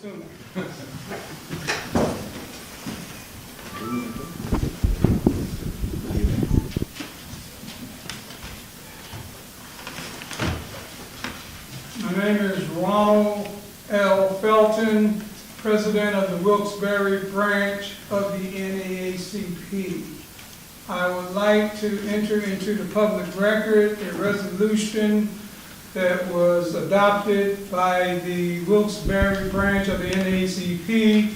sooner. My name is Ronald L. Felton, President of the Wilkes-Barre branch of the NAACP. I would like to enter into the public record a resolution that was adopted by the Wilkes-Barre branch of the NAACP.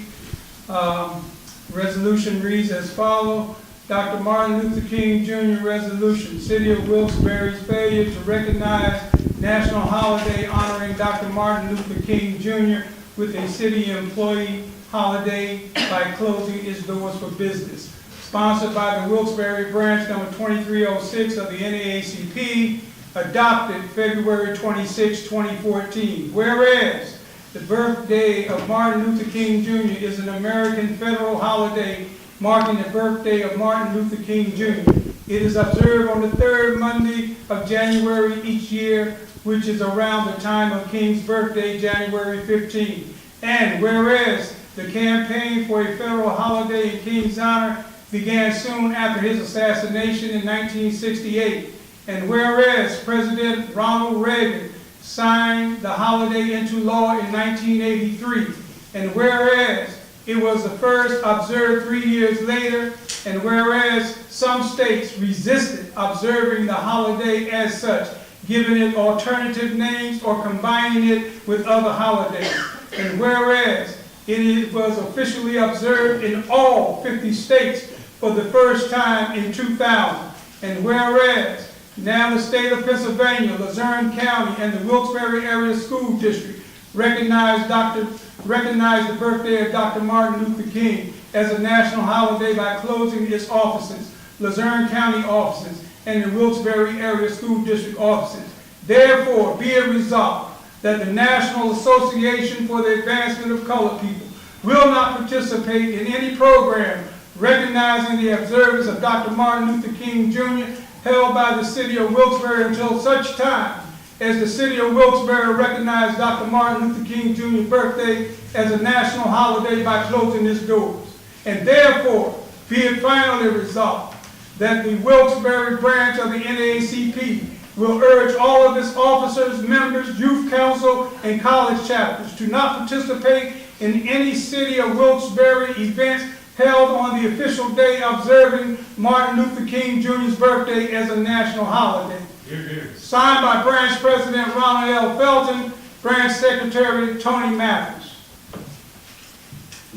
Resolution reads as follows. Dr. Martin Luther King Jr. Resolution. City of Wilkes-Barre's failure to recognize national holiday honoring Dr. Martin Luther King Jr. with a city employee holiday by closing its doors for business. Sponsored by the Wilkes-Barre branch number 2306 of the NAACP, adopted February 26, 2014. Whereas the birthday of Martin Luther King Jr. is an American federal holiday marking the birthday of Martin Luther King Jr. It is observed on the third Monday of January each year, which is around the time of King's birthday, January 15. And whereas the campaign for a federal holiday in King's honor began soon after his assassination in 1968. And whereas President Ronald Reagan signed the holiday into law in 1983. And whereas it was the first observed 3 years later, and whereas some states resisted observing the holiday as such, giving it alternative names or combining it with other holidays. And whereas it was officially observed in all 50 states for the first time in 2000. And whereas now the state of Pennsylvania, Luzerne County, and the Wilkes-Barre Area School District recognize the birthday of Dr. Martin Luther King as a national holiday by closing its offices, Luzerne County offices, and the Wilkes-Barre Area School District offices. Therefore, be it resolved that the National Association for the Advancement of Colored People will not participate in any program recognizing the observance of Dr. Martin Luther King Jr. held by the city of Wilkes-Barre until such time as the city of Wilkes-Barre recognized Dr. Martin Luther King Jr.'s birthday as a national holiday by closing its doors. And therefore, be it finally resolved that the Wilkes-Barre branch of the NAACP will urge all of its officers, members, youth council, and college chapters to not participate in any city of Wilkes-Barre events held on the official day observing Martin Luther King Jr.'s birthday as a national holiday. Here, here. Signed by Branch President Ronald L. Felton, Branch Secretary Tony Mathis.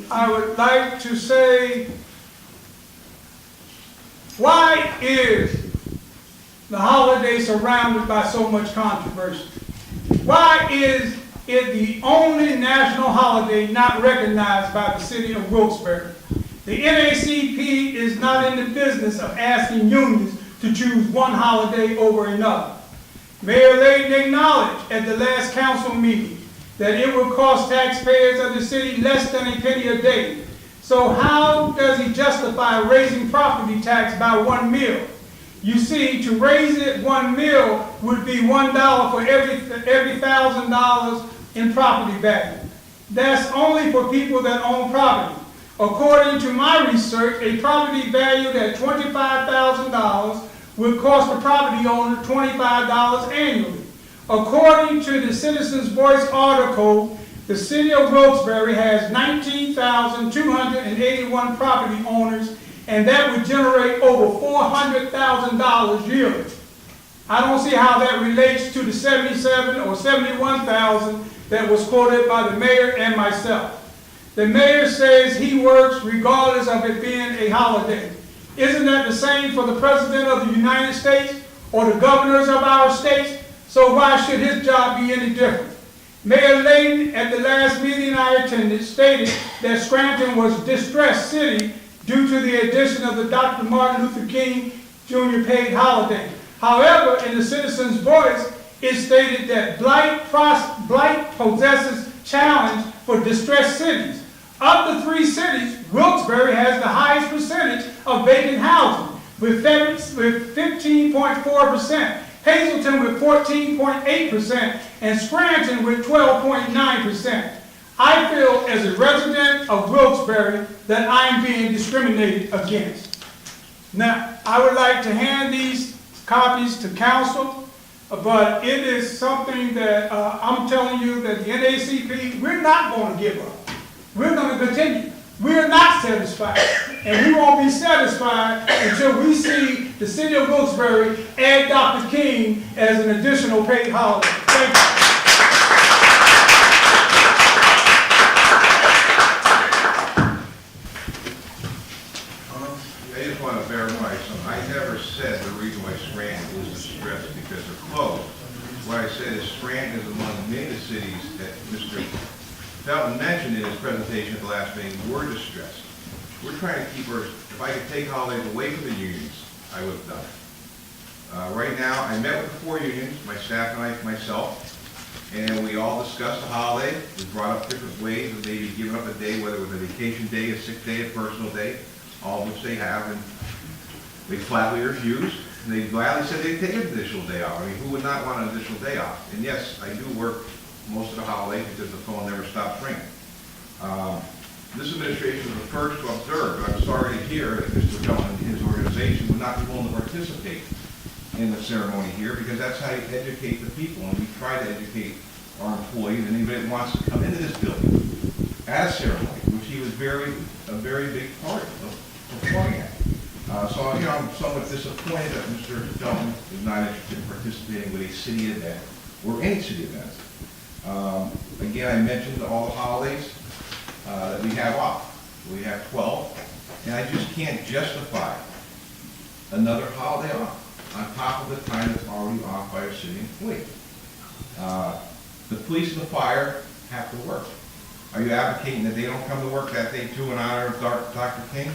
I would like to say, why is the holiday surrounded by so much controversy? Why is it the only national holiday not recognized by the city of Wilkes-Barre? The NAACP is not in the business of asking unions to choose one holiday over another. Mayor Layton acknowledged at the last council meeting that it would cost taxpayers of the city less than a penny a day. So how does he justify raising property tax by $1 mil? You see, to raise it $1 mil would be $1 for every $1,000 in property value. That's only for people that own property. According to my research, a property valued at $25,000 would cost the property owner $25 annually. According to the Citizens Voice article, the city of Wilkes-Barre has 19,281 property owners, and that would generate over $400,000 yearly. I don't see how that relates to the 77 or 71,000 that was quoted by the mayor and myself. The mayor says he works regardless of it being a holiday. Isn't that the same for the President of the United States or the governors of our states? So why should his job be any different? Mayor Layton, at the last meeting I attended, stated that Scranton was a distressed city due to the addition of the Dr. Martin Luther King Jr. paid holiday. However, in the Citizens' Voice, it stated that blight possesses challenge for distressed cities. Of the three cities, Wilkes-Barre has the highest percentage of vacant housing, with 15.4%, Hazleton with 14.8%, and Scranton with 12.9%. I feel as a resident of Wilkes-Barre that I am being discriminated against. Now, I would like to hand these copies to council, but it is something that I'm telling you that the NAACP, we're not going to give up. We're going to continue. We're not satisfied, and we won't be satisfied until we see the city of Wilkes-Barre add Dr. King as an additional paid holiday. Thank you. I just want to verify something. I never said the reason why Scranton is distressed because they're closed. What I said is Scranton is among many cities that Mr. Felton mentioned in his presentation at the last meeting were distressed. We're trying to keep our, if I could take holidays away from the unions, I would have done it. Right now, I met with the 4 unions, my staff and I, myself, and we all discussed the holiday. We brought up different ways of maybe giving up a day, whether it was a vacation day, a sick day, a personal day, all of which they have, and they flatly refused. And they gladly said they'd take an additional day off. I mean, who would not want an additional day off? And yes, I do work most of the holidays because the phone never stops ringing. This administration was the first to observe, but I'm sorry to hear that Mr. Felton and his organization would not be willing to participate in the ceremony here, because that's how you educate the people, and we try to educate our employees and anybody that wants to come into this building at a ceremony, which he was a very big part of performing at. So you know, I'm somewhat disappointed that Mr. Felton is not interested in participating with a city event or any city event. Again, I mentioned all the holidays that we have off. We have 12, and I just can't justify another holiday off on top of the time that's already off by a city employee. The police and the fire have to work. Are you advocating that they don't come to work that day too in honor of Dr. King?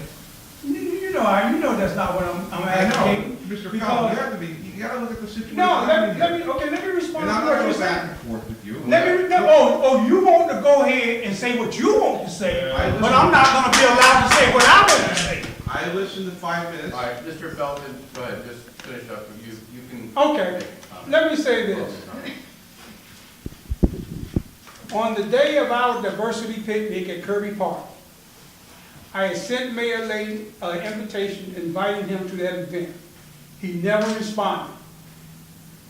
You know that's not what I'm advocating. Mr. Felton, you got to look at the situation. No, let me respond. And I'm not going back and forth with you. You want to go ahead and say what you want to say, but I'm not going to be allowed to say what I want to say. I listened to 5 minutes. All right, Mr. Felton, go ahead, just finish up. You can. Okay, let me say this. On the day of our diversity picnic at Kirby Park, I had sent Mayor Lay an invitation inviting him to that event. He never responded.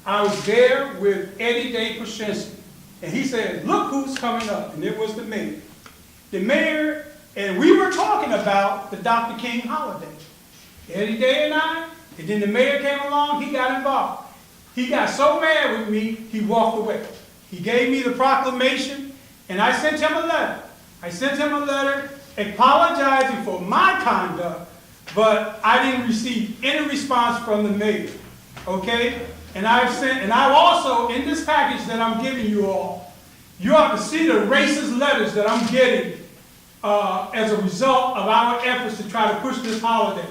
I was there with Eddie Day Krasinski, and he said, "Look who's coming up," and it was the mayor. The mayor, and we were talking about the Dr. King holiday. Eddie Day and I, and then the mayor came along, he got involved. He got so mad with me, he walked away. He gave me the proclamation, and I sent him a letter. I sent him a letter apologizing for my conduct, but I didn't receive any response from the mayor. Okay? And I've also, in this package that I'm giving you all, you ought to see the racist letters that I'm getting as a result of our efforts to try to push this holiday.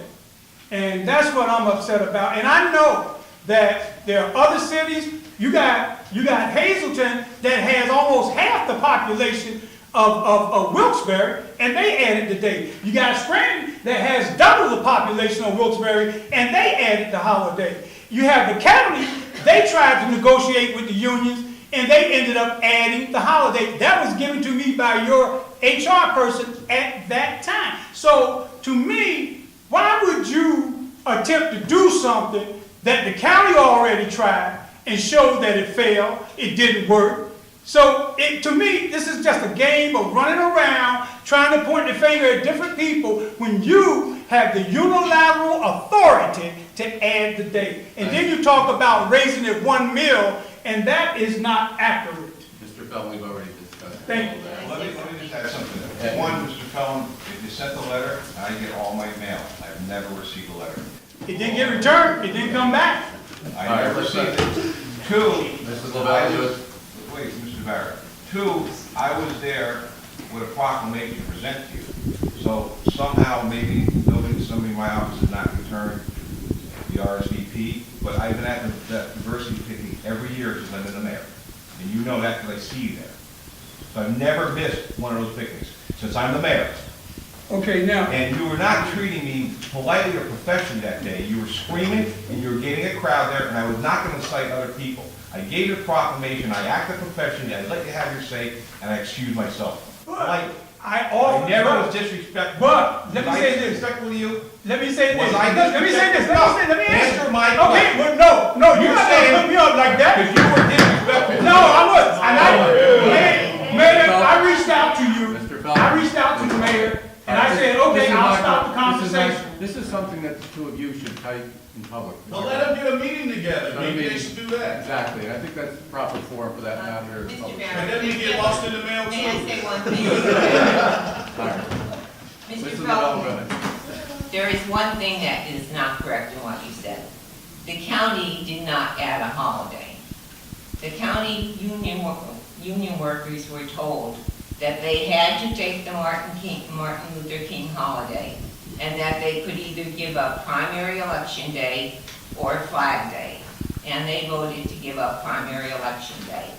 And that's what I'm upset about. And I know that there are other cities. You got Hazleton that has almost half the population of Wilkes-Barre, and they added the day. You got Scranton that has double the population of Wilkes-Barre, and they added the holiday. You have the county, they tried to negotiate with the unions, and they ended up adding the holiday. That was given to me by your HR person at that time. So, to me, why would you attempt to do something that the county already tried and showed that it failed, it didn't work? So, to me, this is just a game of running around, trying to point the finger at different people when you have the unilateral authority to add the date. And then you talk about raising it $1 million, and that is not accurate. Mr. Felton, we've already discussed. Thank you. Let me just add something. One, Mr. Felton, if you sent the letter, I get all my mail. I've never received a letter. It didn't get returned. It didn't come back. I never received it. Two, wait, Mr. Barrett. Two, I was there with a proclamation to present to you. So somehow, maybe somebody in my office has not returned the RSVP, but I've been at that diversity picnic every year since I've been the mayor. And you know that because I see you there. So I've never missed one of those picnics since I'm the mayor. Okay, now. And you were not treating me politely or professionally that day. You were screaming and you were getting a crowd there, and I was not going to cite other people. I gave you a proclamation, I acted professionally, I'd let you have your say, and I excused myself. Like, I I offered. never was disrespectful. But, let me Was I say this. disrespectful to you? Let me say this. Was I Let me say this. Let me answer. Answer my Okay, question. well, no, you're You're not saying- gonna put me up like that. Because you were disrespectful. No, I was, and Mayor, I reached out to you. Mr. Felton. I reached out to the mayor, and I said, okay, I'll stop the conversation. This is something that the two of you should type in public. Well, let them get a meeting together, maybe they should do that. Exactly, I think that's the proper forum for that matter. Mr. Public. Barron. And then we get lost in the mail May I too. say one thing? All right. Mr. Mrs. Bell, go Felton, ahead. there is one thing that is not correct in what you said. The county did not add a holiday. The county union workers were told that they had to take the Martin Luther King holiday, and that they could either give up primary election day or Flag Day. And they voted to give up primary election day.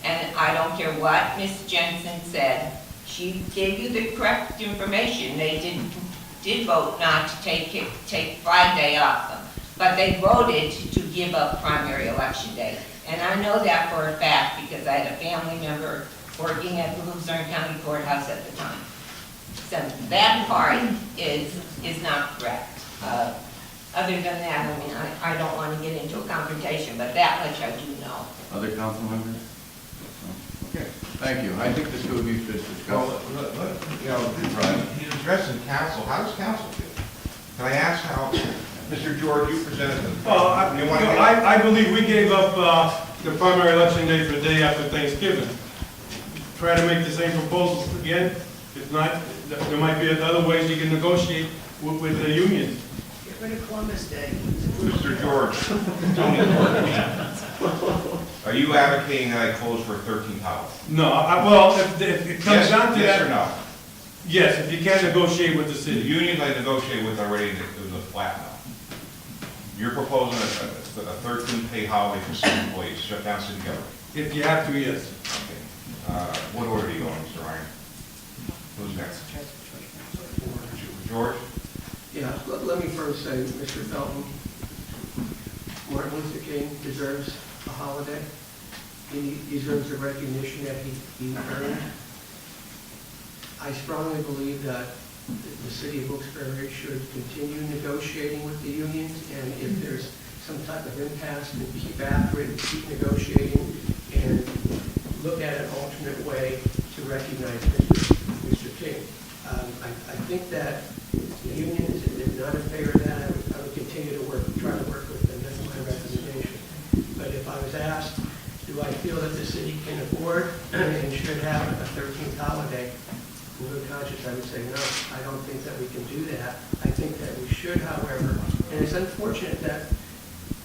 And I don't care what Ms. Jensen said, she gave you the correct information. They did vote not to take Flag Day off them, but they voted to give up primary election day. And I know that for a fact because I had a family member working at the Luzerne County Courthouse at the time. So that part is not correct. Other than that, I mean, I don't want to get into a confrontation, but that much I do know. Other council members? Okay, thank you. I think the two of you should Well, discuss. he's addressing council. How does council feel? Can I ask how, Mr. George, you presented them? You want to- I believe we gave up the primary election day for the day after Thanksgiving. Try to make the same proposals again. If not, there might be other ways you can negotiate with the unions. Get rid of Columbus Day. Mr. George, Tony George, are you advocating that I close for 13th hour? No, well, if it comes down to Yes or that, no? yes, if you can't negotiate with the The city. unions I negotiated with already, it was a flat no. You're proposing a 13th-pay holiday for city employees, shut down city government. If you have to, yes. Okay. What order are you going, Mr. Ryan? Who's next? George? Yeah, let me first say, Mr. Felton, Martin Luther King deserves a holiday. He deserves the recognition that he earned. I strongly believe that the city of Wilkes-Barre should continue negotiating with the unions, and if there's some type of impasse, to keep after it, and keep negotiating, and look at an alternate way to recognize Mr. King. I think that the unions, if not in favor of that, I would continue to try to work with them. That's my recommendation. But if I was asked, do I feel that the city can afford and should have a 13th holiday, in good conscience, I would say no. I don't think that we can do that. I think that we should, however, and it's unfortunate that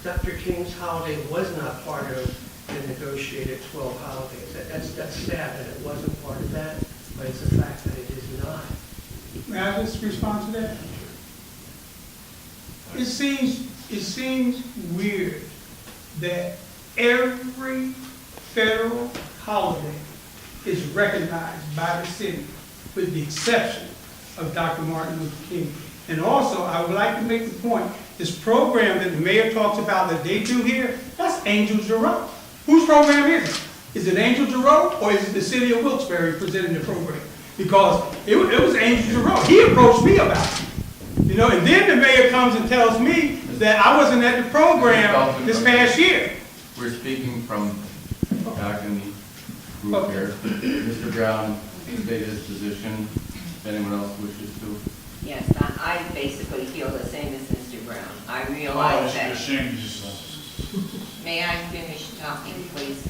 Dr. King's holiday was not part of the negotiated 12 holidays. That's sad that it wasn't part of that, but it's a fact that it is not. May I just respond to that? It seems weird that every federal holiday is recognized by the city, with the exception of Dr. Martin Luther King. And also, I would like to make the point, this program that the mayor talks about that they do here, that's Angel Giroux. Whose program is it? Is it Angel Giroux or is it the city of Wilkes-Barre presenting the program? Because it was Angel Giroux. He approached me about it. You know, and then the mayor comes and tells me that I wasn't at the program this past year. We're speaking from back in the group here. Mr. Brown stated his position. If anyone else wishes to. Yes, I basically feel the same as Mr. Brown. I realize that. May I finish talking, please?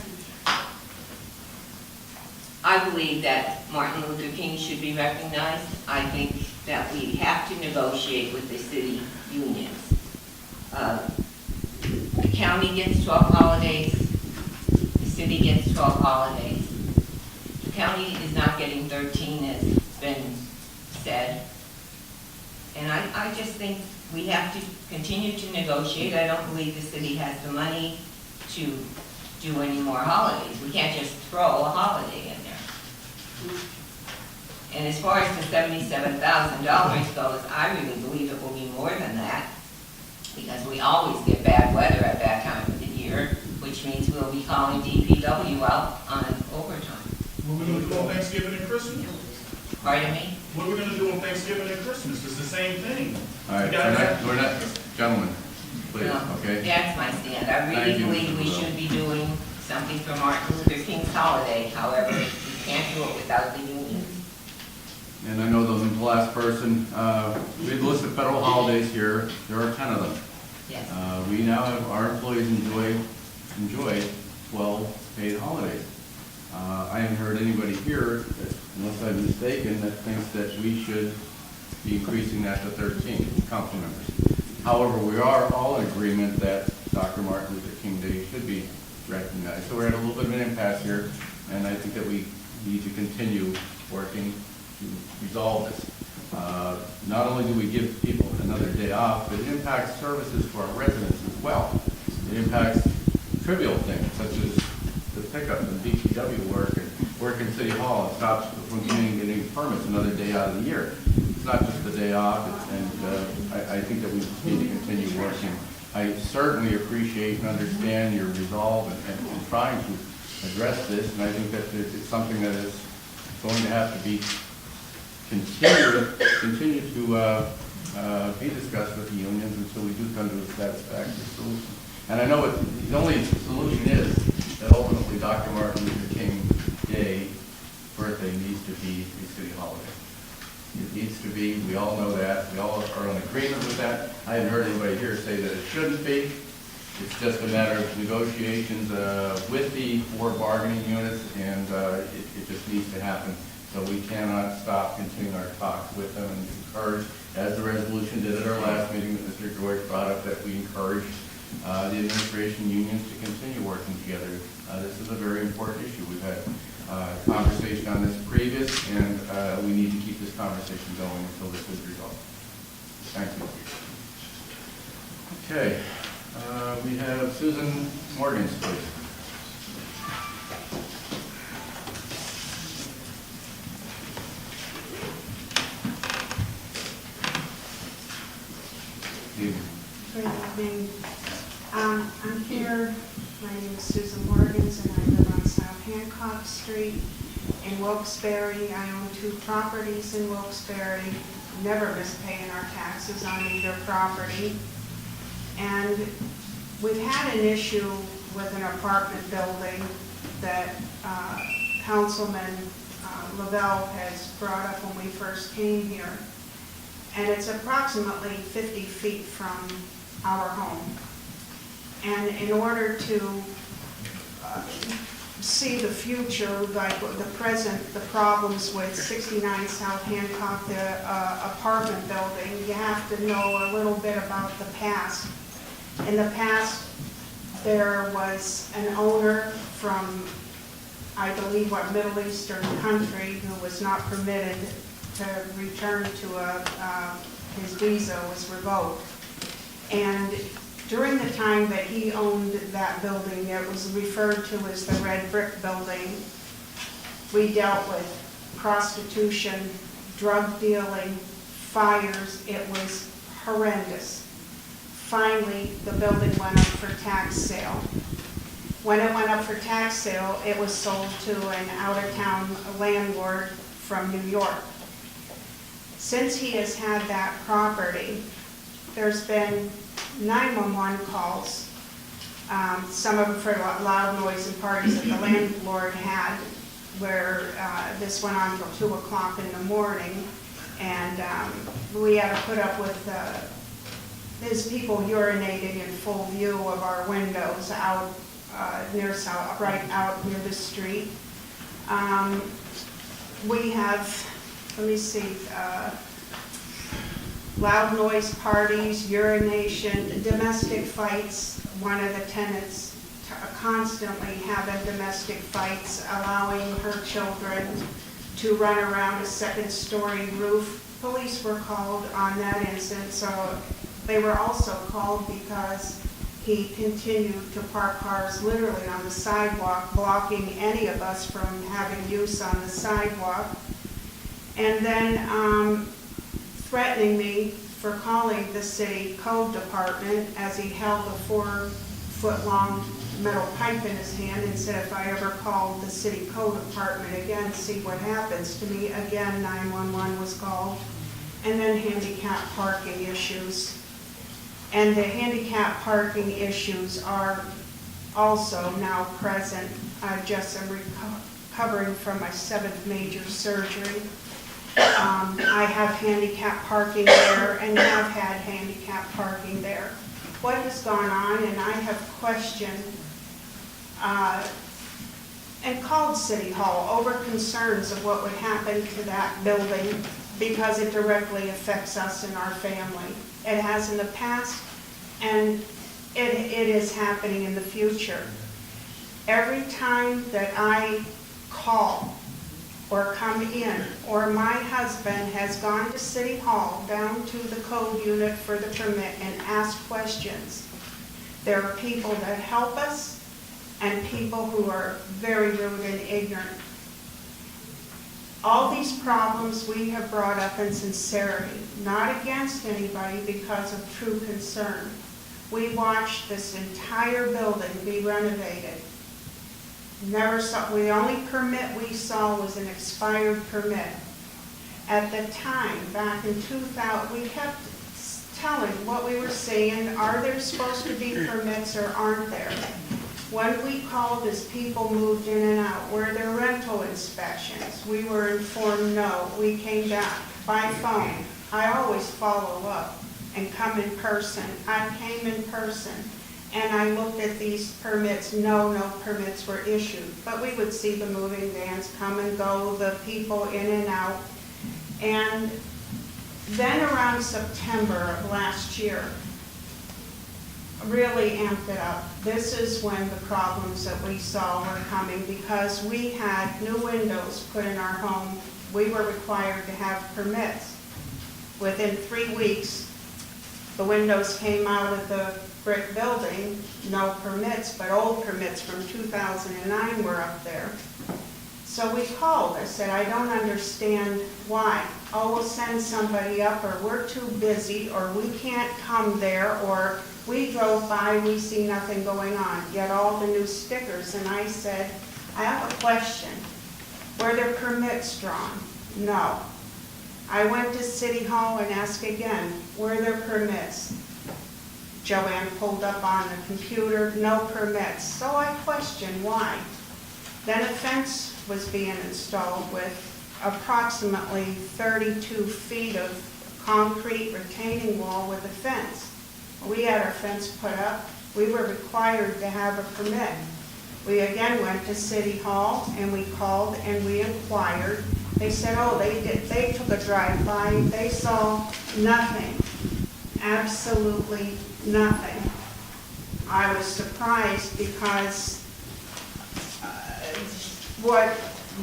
I believe that Martin Luther King should be recognized. I think that we have to negotiate with the city unions. The county gets 12 holidays, the city gets 12 holidays. The county is not getting 13, as been said. And I just think we have to continue to negotiate. I don't believe the city has the money to do any more holidays. We can't just throw a holiday in there. And as far as the $77,000 goes, I really believe it will be more than that, because we always get bad weather at that time of the year, which means we'll be calling DPW out on overtime. What we gonna do on Thanksgiving and Christmas? Pardon me? What we gonna do on Thanksgiving and Christmas? It's the same thing. All right, We gotta we're not, gentlemen, please, No, okay? That's my stand. I Thank really you, believe Mr. we Bell. should be doing something for Martin Luther King's holiday. However, we can't do it without the unions. And I know the last person, we had listed federal holidays here, there are 10 of them. Yes. We now have, our employees enjoy 12 paid holidays. I haven't heard anybody here, unless I'm mistaken, that thinks that we should be increasing that to 13 council members. However, we are all in agreement that Dr. Martin Luther King Day should be recognized. So we're at a little bit of an impasse here, and I think that we need to continue working to resolve this. Not only do we give people another day off, but it impacts services for our residents as well. It impacts trivial things such as the pickup and DPW work and work in City Hall. It stops from getting permits another day out of the year. It's not just the day off, and I think that we need to continue working. I certainly appreciate and understand your resolve and trying to address this, and I think that it's something that is going to have to be continue to be discussed with the unions until we do come to a satisfactory solution. And I know the only solution is that ultimately Dr. Martin Luther King Day birthday needs to be a city holiday. It needs to be, we all know that, we all are in agreement with that. I haven't heard anybody here say that it shouldn't be. It's just a matter of negotiations with the 4 bargaining units, and it just needs to happen. So we cannot stop continuing our talks with them and encourage, as the resolution did at our last meeting that Mr. George brought up, that we encourage the administration unions to continue working together. This is a very important issue. We've had conversation on this previous, and we need to keep this conversation going until this is resolved. Thank you. Okay, we have Susan Morgans, please. Good evening. I'm here, my name is Susan Morgans, and I live on South Hancock Street in Wilkes-Barre. I own 2 properties in Wilkes-Barre, never miss paying our taxes on either property. And we've had an issue with an apartment building that Councilman Lavelle has brought up when we first came here. And it's approximately 50 feet from our home. And in order to see the future, like the present, the problems with 69 South Hancock, the apartment building, you have to know a little bit about the past. In the past, there was an owner from, I believe, what Middle Eastern country who was not permitted to return to his visa was revoked. And during the time that he owned that building, it was referred to as the Red Brick Building. We dealt with prostitution, drug dealing, fires. It was horrendous. Finally, the building went up for tax sale. When it went up for tax sale, it was sold to an out-of-town landlord from New York. Since he has had that property, there's been 911 calls, some of them for loud noise and parties that the landlord had, where this went on till 2 o'clock in the morning, and we had to put up with his people urinating in full view of our windows out right out near the street. We have, let me see, loud noise parties, urination, domestic fights. One of the tenants constantly having domestic fights, allowing her children to run around a second-story roof. Police were called on that incident, so they were also called because he continued to park cars literally on the sidewalk, blocking any of us from having use on the sidewalk. And then threatening me for calling the city code department as he held a foot-long metal pipe in his hand and said if I ever called the city code department again, see what happens to me. Again, 911 was called. And then handicap parking issues. And the handicap parking issues are also now present. I just am recovering from my 7th major surgery. I have handicap parking there and have had handicap parking there. What has gone on, and I have questioned and called City Hall over concerns of what would happen to that building because it directly affects us and our family. It has in the past, and it is happening in the future. Every time that I call or come in, or my husband has gone to City Hall, down to the code unit for the permit and asked questions, there are people that help us and people who are very rude and ignorant. All these problems we have brought up in sincerity, not against anybody, because of true concern. We watched this entire building be renovated. Never saw, the only permit we saw was an expired permit. At the time, back in 2000, we kept telling what we were seeing, are there supposed to be permits or aren't there? When we called as people moved in and out, were there rental inspections? We were informed no. We came back by phone. I always follow up and come in person. I came in person and I looked at these permits. No permits were issued. But we would see the moving vans come and go, the people in and out. And then around September of last year, really amped it up. This is when the problems that we saw were coming because we had new windows put in our home. We were required to have permits. Within 3 weeks, the windows came out of the brick building, no permits, but old permits from 2009 were up there. So we called. I said, I don't understand why. Oh, we'll send somebody up, or we're too busy, or we can't come there, or we drove by, we see nothing going on, yet all the new stickers. And I said, I have a question. Were there permits drawn? No. I went to City Hall and asked again, were there permits? Joanne pulled up on the computer, no permits. So I questioned why. Then a fence was being installed with approximately 32 feet of concrete retaining wall with a fence. We had our fence put up. We were required to have a permit. We again went to City Hall and we called and we inquired. They said, oh, they took a drive-by. They saw nothing, absolutely nothing. I was surprised because what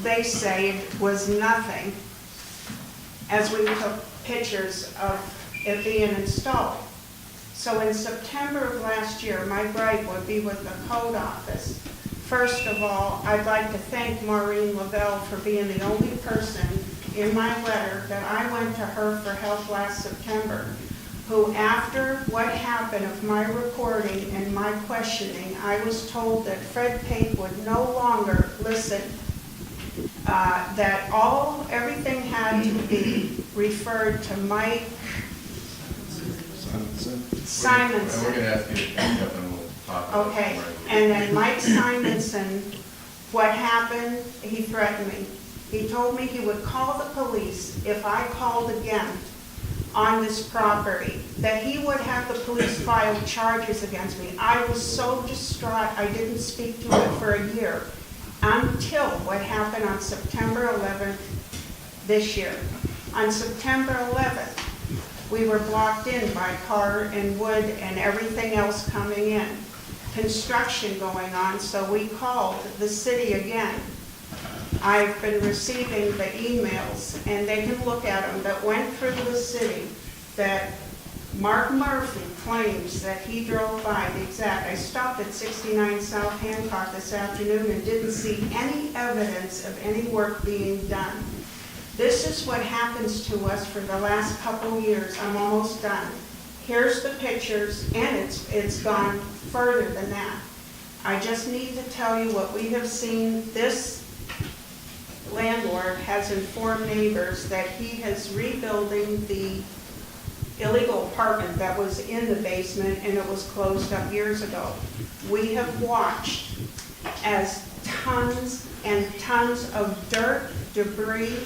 they say was nothing as we took pictures of it being installed. So in September of last year, my gripe would be with the code office. First of all, I'd like to thank Maureen Lavelle for being the only person in my letter that I went to her for help last September, who after what happened of my reporting and my questioning, I was told that Fred Pape would no longer listen, that everything had to be referred to Mike Simonson. We're going to ask you to back up and we'll talk about it. Okay, and then Mike Simonson, what happened, he threatened me. He told me he would call the police if I called again on this property, that he would have the police file charges against me. I was so distraught, I didn't speak to it for a year, until what happened on September 11th this year. On September 11th, we were blocked in by car and wood and everything else coming in. Construction going on, so we called the city again. I've been receiving the emails, and they can look at them, that went through the city, that Mark Murphy claims that he drove by the exact. I stopped at 69 South Hancock this afternoon and didn't see any evidence of any work being done. This is what happens to us for the last couple years. I'm almost done. Here's the pictures, and it's gone further than that. I just need to tell you what we have seen. This landlord has informed neighbors that he is rebuilding the illegal apartment that was in the basement, and it was closed up years ago. We have watched as tons and tons of dirt, debris,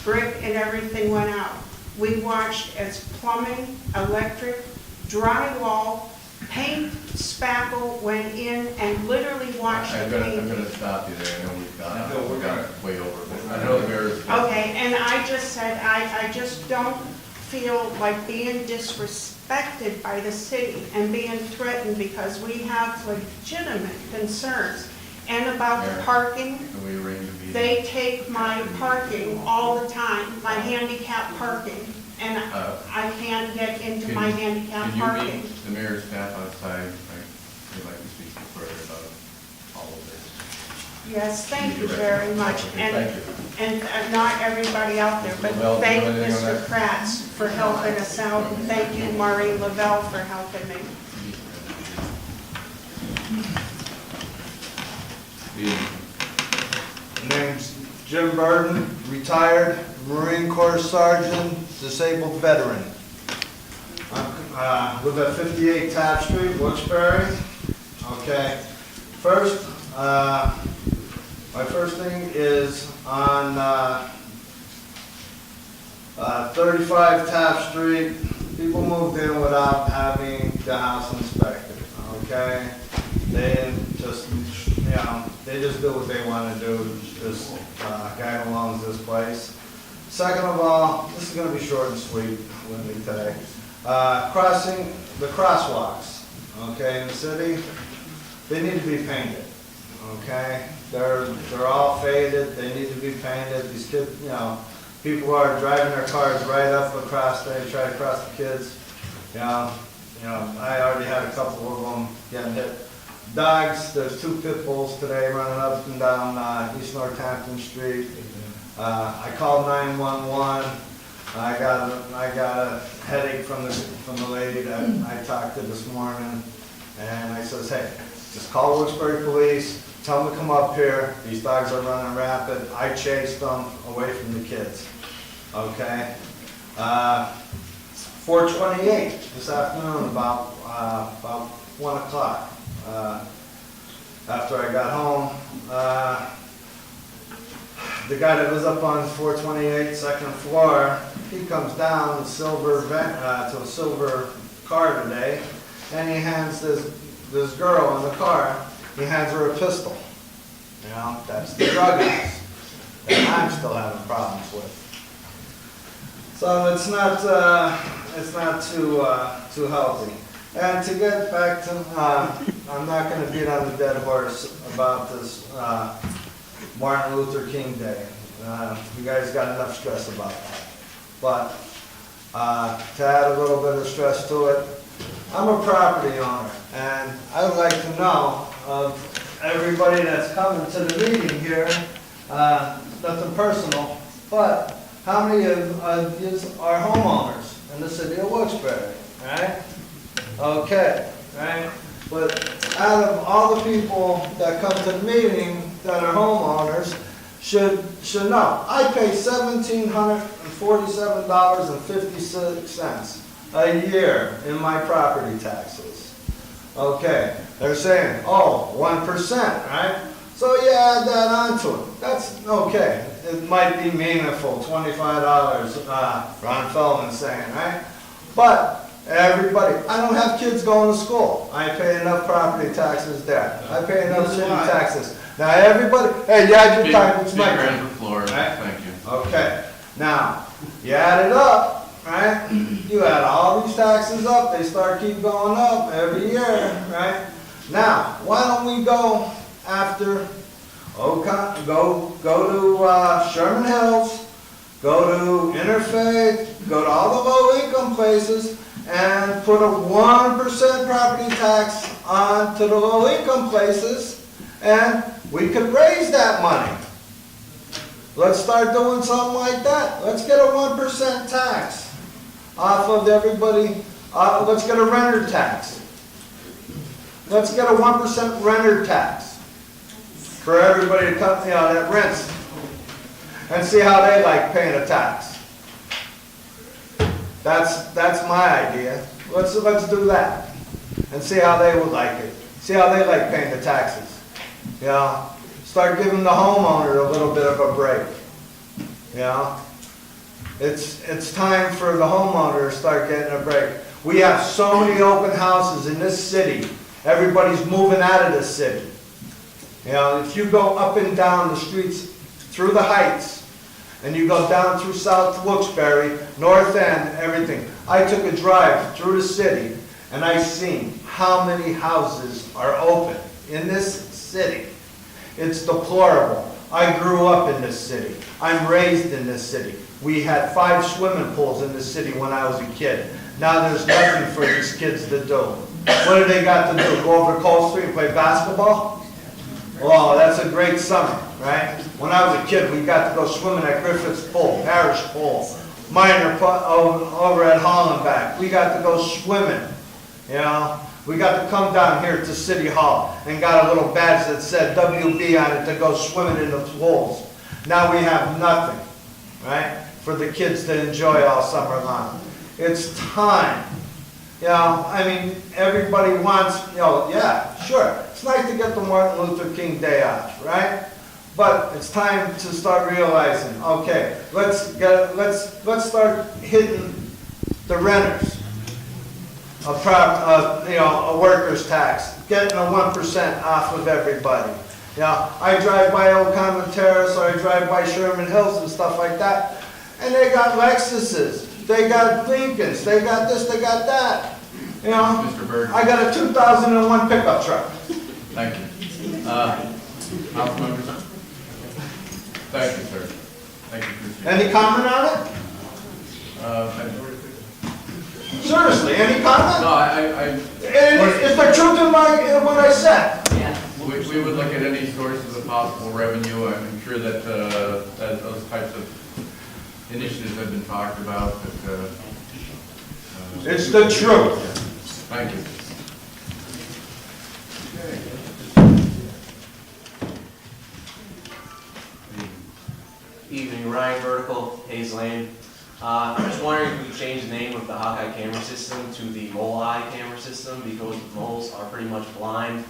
brick, and everything went out. We watched as plumbing, electric, drywall, paint, spackle went in, and literally watched the I'm paint. gonna stop you there. I know we've gone, No, we're got way over, but I know the mayor's. Okay, and I just said, I just don't feel like being disrespected by the city and being threatened because we have legitimate concerns. And about the Mayor, parking, Can we arrange a meeting? they take my parking all the time, my handicap parking, and I can't get into my handicap parking. Can you meet the mayor's staff outside? I'd like to speak further about all of this. Yes, thank you very much. Okay, thank you. And not everybody out there, but Lavelle, thank do you have anything on Mr. that? Kratz for helping us out, and thank you, Marie Lavelle, for helping me. Name's Jim Burton, retired Marine Corps Sergeant, disabled veteran. I live at 58 Taft Street, Wilkes-Barre. Okay, first, my first thing is on 35 Taft Street. People moved in without having the house inspected, okay? They didn't just, they just do what they want to do, just guide along this place. Second of all, this is going to be short and sweet with me today. Crossing the crosswalks, okay, in the city, they need to be painted, okay? They're all faded, they need to be painted. These kids, people are driving their cars right up across there, try to cross the kids. I already had a couple of them getting hit. Dogs, there's 2 pit bulls today running up and down East Northampton Street. I called 911. I got a headache from the lady that I talked to this morning, and I says, hey, just call Wilkes-Barre Police, tell them to come up here. These dogs are running rapid. I chased them away from the kids. Okay. 4:28 this afternoon, about 1 o'clock. After I got home, the guy that was up on 428 second floor, he comes down to a silver car today, and he hands this girl in the car, he hands her a pistol. That's the drug house that I'm still having problems with. So it's not too healthy. And to get back to, I'm not going to beat on the dead horse about this Martin Luther King Day. You guys got enough stress about that. But to add a little bit of stress to it, I'm a property owner, and I would like to know of everybody that's coming to the meeting here, nothing personal, but how many of you are homeowners in the city of Wilkes-Barre, right? Okay, right? But out of all the people that come to the meeting that are homeowners, should know. I pay $1,747.56 a year in my property taxes. Okay, they're saying, oh, 1%, right? So you add that onto it. That's okay. It might be meaningful, $25, Ron Felton saying, right? But everybody, I don't have kids going to school. I pay enough property taxes there. I pay enough city taxes. Now everybody, hey, you had your time, it's my Speaker turn. on the floor, Right? thank you. Okay, now, you add it up, right? You add all these taxes up, they keep going up every year, right? Now, why don't we go after, go to Sherman Hills, go to Interfaith, go to all the low-income places, and put a 1% property tax on to the low-income places, and we could raise that money. Let's start doing something like that. Let's get a 1% tax off of everybody Let's get a renter tax. Let's get a 1% renter tax for everybody to come, that rents, and see how they like paying a tax. That's my idea. Let's do that and see how they would like it. See how they like paying the taxes. Start giving the homeowner a little bit of a break. It's time for the homeowner to start getting a break. We have so many open houses in this city. Everybody's moving out of this city. If you go up and down the streets through the Heights, and you go down through South Wilkes-Barre, North End, everything. I took a drive through the city, and I seen how many houses are open in this city. It's deplorable. I grew up in this city. I'm raised in this city. We had 5 swimming pools in this city when I was a kid. Now there's nothing for these kids to do. What do they got to do? Go over to Cole Street and play basketball? Oh, that's a great summer, right? When I was a kid, we got to go swimming at Griffith's Pool, Parish Pool, Minor over at Hollenbeck. We got to go swimming, We got to come down here to City Hall and got a little badge that said WB on it to go swimming in the pools. Now we have nothing, right, for the kids to enjoy all summer long. It's time. Everybody wants, yeah, sure. It's nice to get the Martin Luther King Day off, right? But it's time to start realizing, okay, let's start hitting the renters. A workers' tax, getting a 1% off of everybody. I drive by Old Common Terrace, or I drive by Sherman Hills and stuff like that, and they got Lexuses. They got Lincolns, they got this, they got that. Mr. Bird. I got a 2001 pickup truck. Thank you. House members? Thank you, sir. Thank you for Any comment on it? Seriously, any comment? No, Is there truth in what I said? we would look at any sources of possible revenue. I'm sure that those types of initiatives have been talked about. It's the truth. Thank you. Evening, Ryan Verdekal, Hayes Lane. I'm just wondering if we could change the name of the Hawkeye camera system to the Mole Eye camera system, because moles are pretty much blind.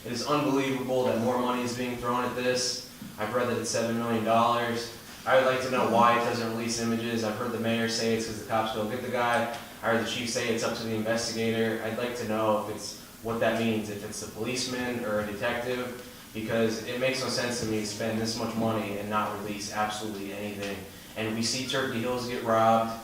It is unbelievable that more money is being thrown at this. I've read that it's $7 million. I would like to know why it doesn't release images. I've heard the mayor say it's because the cops don't get the guy. I heard the chief say it's up to the investigator. I'd like to know if it's what that means, if it's a policeman or a detective, because it makes no sense to me to spend this much money and not release absolutely anything. And we see Turkey Hills get robbed.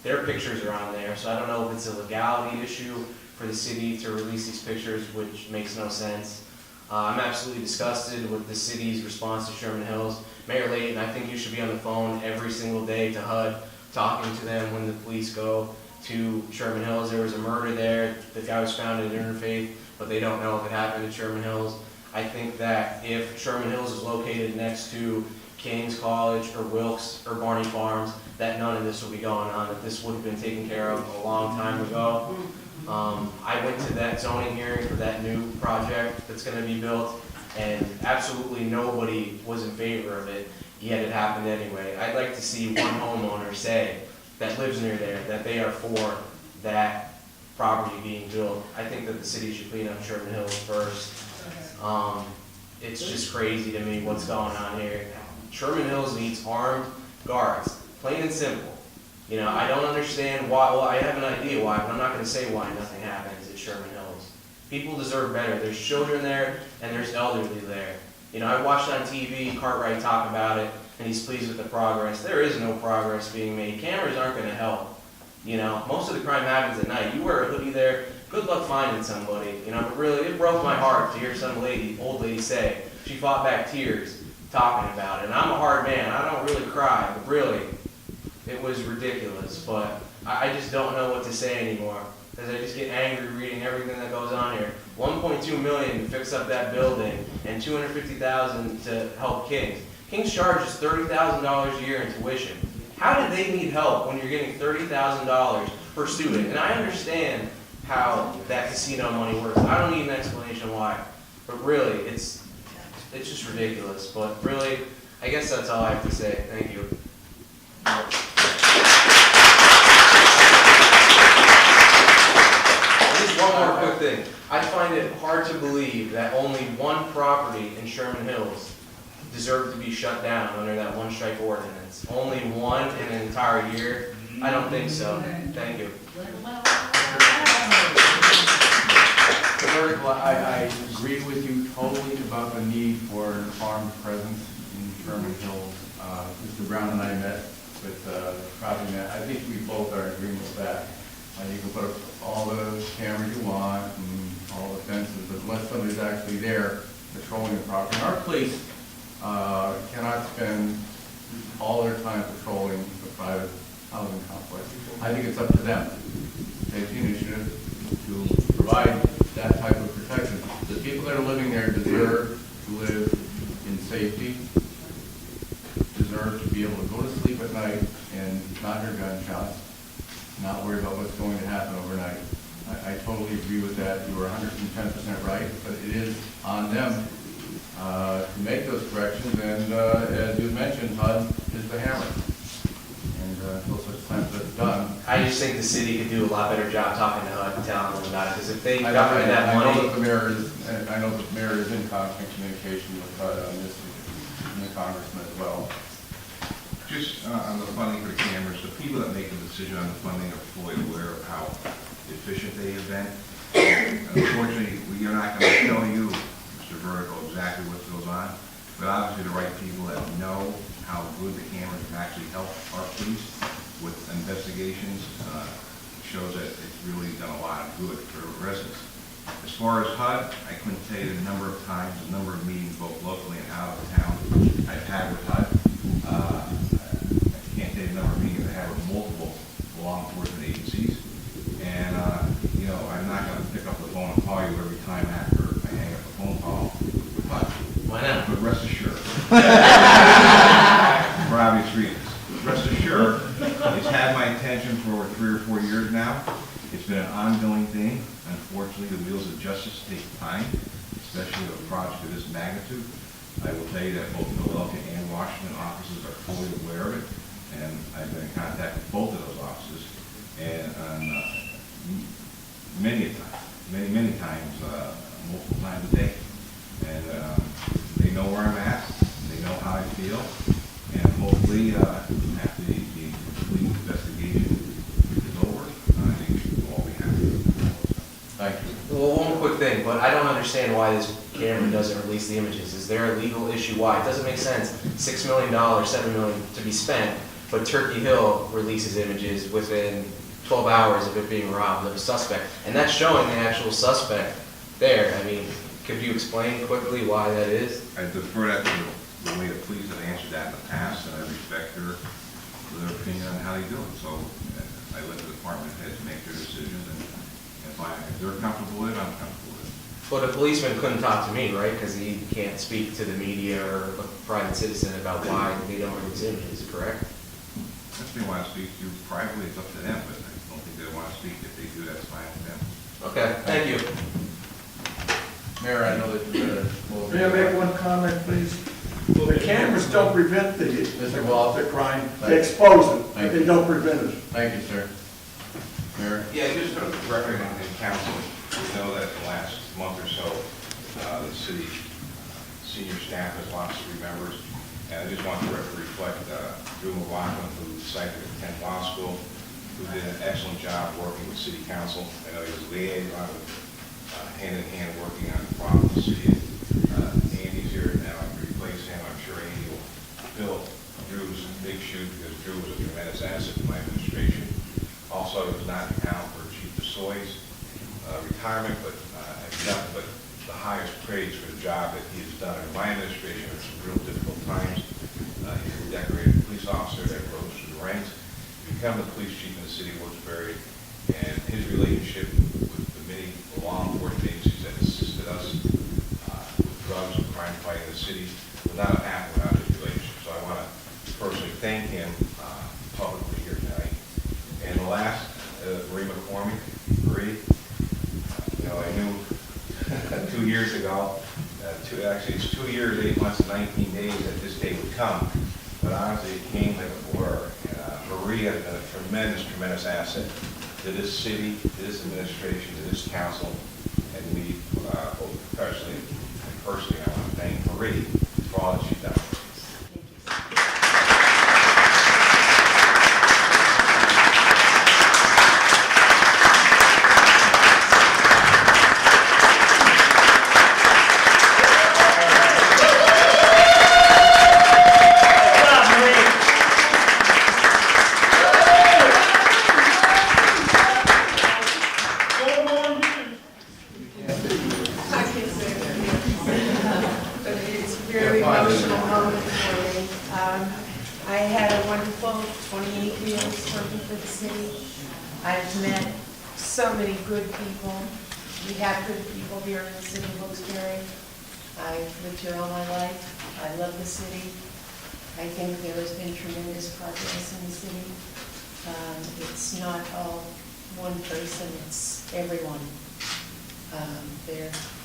Their pictures are on there, so I don't know if it's a legality issue for the city to release these pictures, which makes no sense. I'm absolutely disgusted with the city's response to Sherman Hills. Mayor Layton, I think you should be on the phone every single day to HUD, talking to them when the police go to Sherman Hills. There was a murder there. The guy was found in interfaith, but they don't know if it happened at Sherman Hills. I think that if Sherman Hills is located next to King's College or Wilkes or Barney Farms, that none of this will be going on, that this would have been taken care of a long time ago. I went to that zoning hearing for that new project that's going to be built, and absolutely nobody was in favor of it, yet it happened anyway. I'd like to see one homeowner say that lives near there that they are for that property being built. I think that the city should clean up Sherman Hills first. It's just crazy to me what's going on here. Sherman Hills needs armed guards, plain and simple. I don't understand why. Well, I have an idea why, but I'm not going to say why nothing happens at Sherman Hills. People deserve better. There's children there, and there's elderly there. I watched on TV Cartwright talk about it, and he's pleased with the progress. There is no progress being made. Cameras aren't going to help. Most of the crime happens at night. You wear a hoodie there, good luck finding somebody. But really, it broke my heart to hear some old lady say she fought back tears talking about it. And I'm a hard man. I don't really cry, but really, it was ridiculous. But I just don't know what to say anymore, because I just get angry reading everything that goes on here. $1.2 million to fix up that building, and $250,000 to help King's. King's charges $30,000 a year in tuition. How do they need help when you're getting $30,000 per student? And I understand how that casino money works. I don't need an explanation why. But really, it's just ridiculous. But really, I guess that's all I have to say. Thank you. Just one more quick thing. I find it hard to believe that only one property in Sherman Hills deserved to be shut down under that one strike ordinance. Only one in an entire year? I don't think so. Thank you. Verdekal, I agree with you totally about the need for an armed presence in Sherman Hills. Mr. Brown and I met with property man. I think we both are in agreement with that. You can put up all the cameras you want and all the fences, but unless somebody's actually there patrolling the property. And our police cannot spend all their time patrolling the private housing complex. I think it's up to them to take the initiative to provide that type of protection. The people that are living there deserve to live in safety, deserve to be able to go to sleep at night and not hear gunshots, not worry about what's going to happen overnight. I totally agree with that. You are 110% right, but it is on them to make those corrections, and as you mentioned, HUD is the hammer. And until such time as that's done. I just think the city could do a lot better job talking to HUD and telling them about it, because if they I got rid of that know money. that the mayor is, and I know that the mayor is in constant communication with HUD on this, and the congressman as well. Just on the funding for the cameras, the people that make the decision on the funding are fully aware of how efficient they have been. Unfortunately, we are not going to tell you, Mr. Verdekal, exactly what goes on, but obviously the right people that know how good the cameras have actually helped our police with investigations shows that it's really done a lot of good for residents. As far as HUD, I couldn't tell you the number of times, the number of meetings, both locally and out of town, I've had with HUD. I can't tell you the number of meetings I had with multiple law enforcement agencies. And, you know, I'm not going to pick up the phone and call you every time after I hang up a phone call with HUD. Why not? But rest assured, for obvious reasons, rest assured, it's had my attention for over 3 or 4 years now. It's been an ongoing thing. Unfortunately, the wheels of justice take time, especially with a project of this magnitude. I will tell you that both Philadelphia and Washington offices are fully aware of it, and I've been in contact with both of those offices, and on many times, multiple times a day. And they know where I'm at, they know how I feel, and hopefully, after the complete investigation is over, I think we'll all be happy. Thank you. Well, one quick thing, but I don't understand why this camera doesn't release the images. Is there a legal issue why? It doesn't make sense. $6 million, $7 million to be spent, but Turkey Hill releases images within 12 hours of it being robbed of a suspect. And that's showing the actual suspect there. I mean, could you explain quickly why that is? I defer that to the way the police have answered that in the past, and I respect their opinion on how they do it. So I let the department heads make their decisions, and if they're comfortable with it, I'm comfortable with it. But a policeman couldn't talk to me, right? Because he can't speak to the media or a private citizen about why they don't release images, correct? If they want to speak to you privately, it's up to them, but I don't think they want to speak. If they do, that's fine with them. Okay, thank you. Mayor, I know that you're May I make one comment, please? The cameras don't prevent Mr. Wall. the crime, they expose it, Thank but you. they don't prevent it. Thank you, sir. Mayor? Yeah, just for the record in council, we know that the last month or so, the city senior staff has lost 3 members. And I just want to reflect Drew McLaughlin, who cited at Kent Law School, who did an excellent job working with city council. I know he was liaison hand in hand working on the problem of the city. Andy's here now, I can replace him. I'm sure Andy will fill Drew's big shoe, because Drew was a tremendous asset to my administration. Also, he was not in town for Chief DeSoy's retirement, but I've nothing but the highest praise for the job that he has done in my administration at some real difficult times. He's a decorated police officer that rose through the ranks, become the police chief in the city of Wilkes-Barre, and his relationship with the many law enforcement agencies that assisted us with drugs and crime fighting in the city would not have happened without his relationship. So I want to personally thank him last, Marie McCormick. Marie, you know, I knew 2 years ago, actually it's 2 years, 8 months, and 19 days that this day would come, but honestly it came like a blur. Marie has been a tremendous, tremendous asset to this city, to this administration, to this council, and we, both professionally and personally, I want to thank Marie for all that she's done. It's a very emotional moment for me. I had a wonderful 28 years working for the city. I've met so many good people. We have good people here in the city of Wilkes-Barre. I've lived here all my life. I love the city. I think there has been tremendous progress in the city. It's not all one person, it's everyone.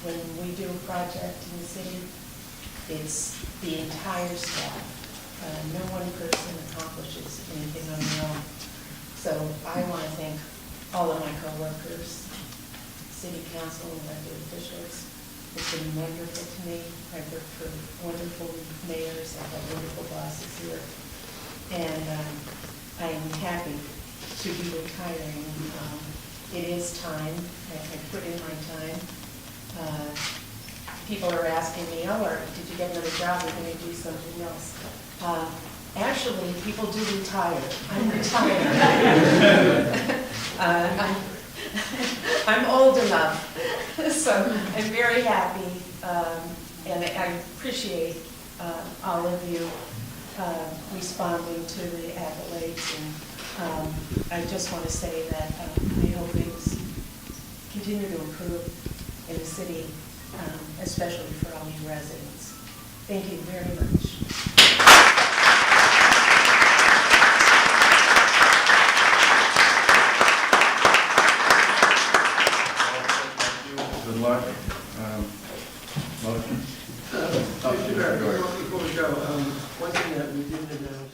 When we do a project in the city, it's the entire staff. No one person accomplishes anything on their own. So I want to thank all of my coworkers, city council, and elected officials. It's been wonderful to me. I've worked for wonderful mayors. I've had wonderful bosses here. And I am happy to be retiring. It is time. I put in my time. People are asking me, oh, did you get another job? You're going to do something else. Actually, people do retire. I'm retired. I'm old enough. So I'm very happy, and I appreciate all of you responding to the accolades. And I just want to say that I hope things continue to improve in the city, especially for all new residents. Thank you very much. Good luck. Motion? Before we go, one thing that we didn't announce